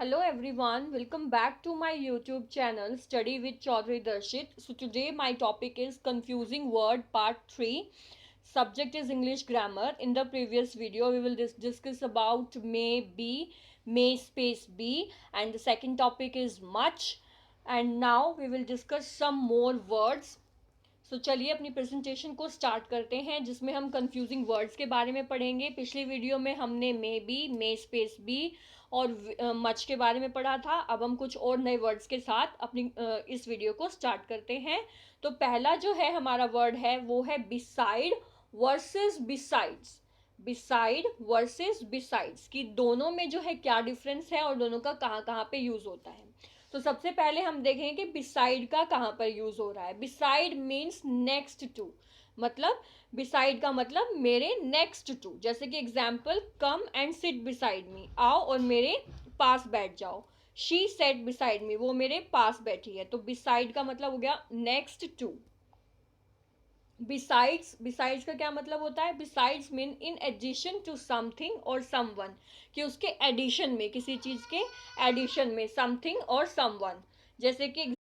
Hello everyone, welcome back to my YouTube channel Study with Chaudhary Darshit. So today my topic is confusing word part 3. Subject is English grammar. In the previous video we will discuss about may be, may space be, and the second topic is much, and now we will discuss some more words. चलिए अपनी presentation को start करते हैं जिसमें हम confusing words के बारे में पढ़ेंगे। पिछली वीडियो में हमने may be, may space be और मच के बारे में पढ़ा था। अब हम कुछ और नए वर्ड्स के साथ अपनी इस वीडियो को स्टार्ट करते हैं। तो पहला जो है हमारा वर्ड है वो है beside versus besides. Beside versus besides की दोनों में जो है क्या डिफरेंस है और दोनों का कहाँ कहाँ पे यूज होता है। तो सबसे पहले हम देखेंगे कि बिसाइड का कहाँ पर यूज हो रहा है। बिसाइड मीन्स नेक्स्ट टू, मतलब बिसाइड का मतलब मेरे नेक्स्ट टू। जैसे कि example, come and sit beside me, आओ और मेरे पास बैठ जाओ। शी सेट बिसाइड मी, वो मेरे पास बैठी है। तो बिसाइड का मतलब हो गया नेक्स्ट टू। बिसाइड्स, बिसाइड्स का क्या मतलब होता है? Besides mean in addition to something और समवन, कि उसके एडिशन में, किसी चीज के एडिशन में, समथिंग और समवन। जैसे कि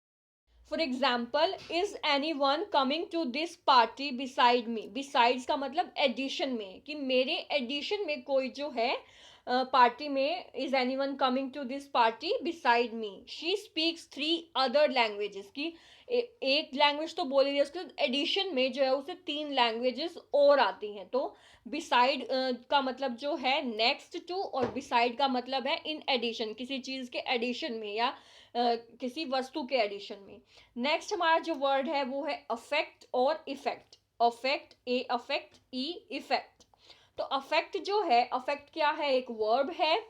for example, is anyone coming to this party beside me. Besides का मतलब एडिशन में, कि मेरे एडिशन में कोई जो है पार्टी में। Is anyone coming to this party beside me. She speaks 3 other languages, की एक लैंग्वेज तो बोल रही है, उसके एडिशन में जो है उसे 3 लैंग्वेजेस और आती हैं। तो बिसाइड का मतलब जो है नेक्स्ट टू, और बिसाइड का मतलब है इन एडिशन, किसी चीज के एडिशन में या किसी वस्तु के एडिशन में। नेक्स्ट हमारा जो वर्ड है वो है अफेक्ट और इफेक्ट। अफेक्ट, ए अफेक्ट, ई इफेक्ट। तो अफेक्ट जो है, अफेक्ट क्या है? एक वर्ब है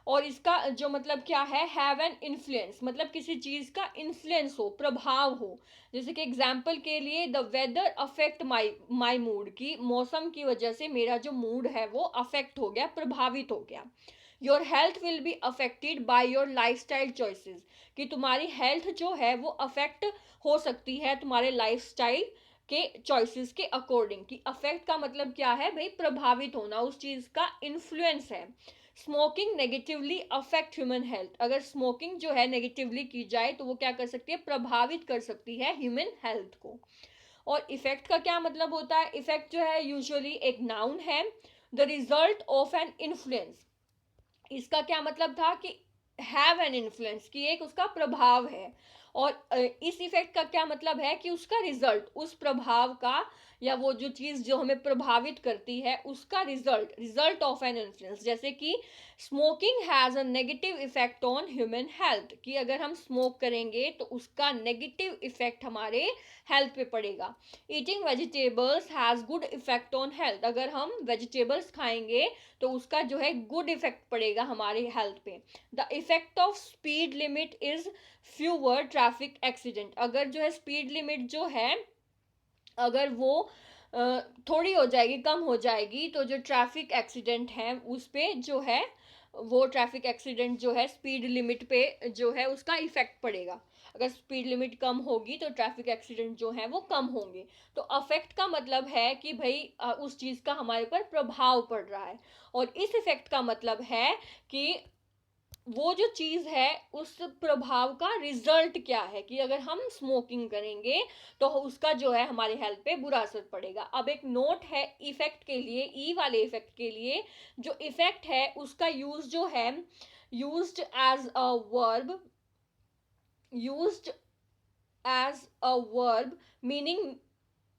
और इसका जो मतलब क्या है, हैव एन इन्फ्लुएंस, मतलब किसी चीज का इन्फ्लुएंस हो, प्रभाव हो। जैसे कि एग्जाम्पल के लिए, the weather affect my mood, की मौसम की वजह से मेरा जो मूड है वो अफेक्ट हो गया, प्रभावित हो गया। Your health will be affected by your life style choices, कि तुम्हारी हेल्थ जो है वो अफेक्ट हो सकती है तुम्हारे लाइफ स्टाइल के चॉइसेस के अकॉर्डिंग। कि अफेक्ट का मतलब क्या है भाई? प्रभावित होना, उस चीज का इन्फ्लुएंस है। Smoking negatively affect human health, अगर स्मोकिंग जो है नेगेटिवली की जाए तो वो क्या कर सकती है? प्रभावित कर सकती है ह्यूमन हेल्थ को। और इफेक्ट का क्या मतलब होता है? इफेक्ट जो है यूजुअली एक नाउन है, the result of an influence. इसका क्या मतलब था? कि हैव एन इन्फ्लुएंस, की एक उसका प्रभाव है। और इस इफेक्ट का क्या मतलब है? कि उसका रिजल्ट, उस प्रभाव का, या वो जो चीज जो हमें प्रभावित करती है उसका result, result of an influence. जैसे कि smoking has a negative effect on human health, कि अगर हम स्मोक करेंगे तो उसका नेगेटिव इफेक्ट हमारे हेल्थ पे पड़ेगा। Eating vegetables has good effect on health, अगर हम वेजिटेबल्स खाएंगे तो उसका जो है गुड इफेक्ट पड़ेगा हमारे हेल्थ पे। The effect of speed limit is fewer traffic accident, अगर जो है स्पीड लिमिट जो है, अगर वो थोड़ी हो जाएगी, कम हो जाएगी, तो जो ट्रैफिक एक्सीडेंट है उस पे जो है, वो ट्रैफिक एक्सीडेंट जो है स्पीड लिमिट पे जो है उसका इफेक्ट पड़ेगा। अगर स्पीड लिमिट कम होगी तो ट्रैफिक एक्सीडेंट जो है वो कम होंगे। तो अफेक्ट का मतलब है कि भाई उस चीज का हमारे ऊपर प्रभाव पड़ रहा है। और इस इफेक्ट का मतलब है कि वो जो चीज है उस प्रभाव का रिजल्ट क्या है, कि अगर हम स्मोकिंग करेंगे तो उसका जो है हमारे हेल्थ पे बुरा असर पड़ेगा। अब एक नोट है इफेक्ट के लिए, ई वाले इफेक्ट के लिए, जो इफेक्ट है उसका यूज जो है, used as a verb, used as a verb meaning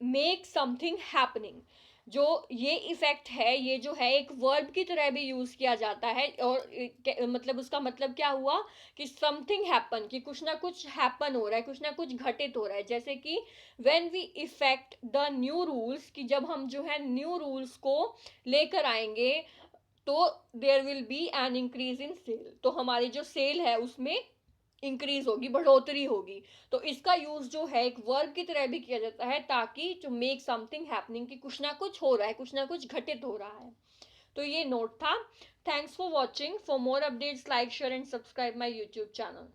make something happening. जो ये इफेक्ट है, ये जो है एक वर्ब की तरह भी यूज किया जाता है। और मतलब उसका मतलब क्या हुआ? कि समथिंग हैपन, कि कुछ ना कुछ हैपन हो रहा है, कुछ ना कुछ घटित हो रहा है। जैसे कि when we effect the new rules, कि जब हम जो है न्यू रूल्स को लेकर आएंगे तो there will be an increase in sale, तो हमारी जो सेल है उसमें इंक्रीज होगी, बढ़ोतरी होगी। तो इसका यूज जो है एक वर्ब की तरह भी किया जाता है, ताकि टू मेक समथिंग हैपनिंग, कि कुछ ना कुछ हो रहा है, कुछ ना कुछ घटित हो रहा है। तो ये नोट था। Thanks for watching. For more updates like share and subscribe my YouTube channel.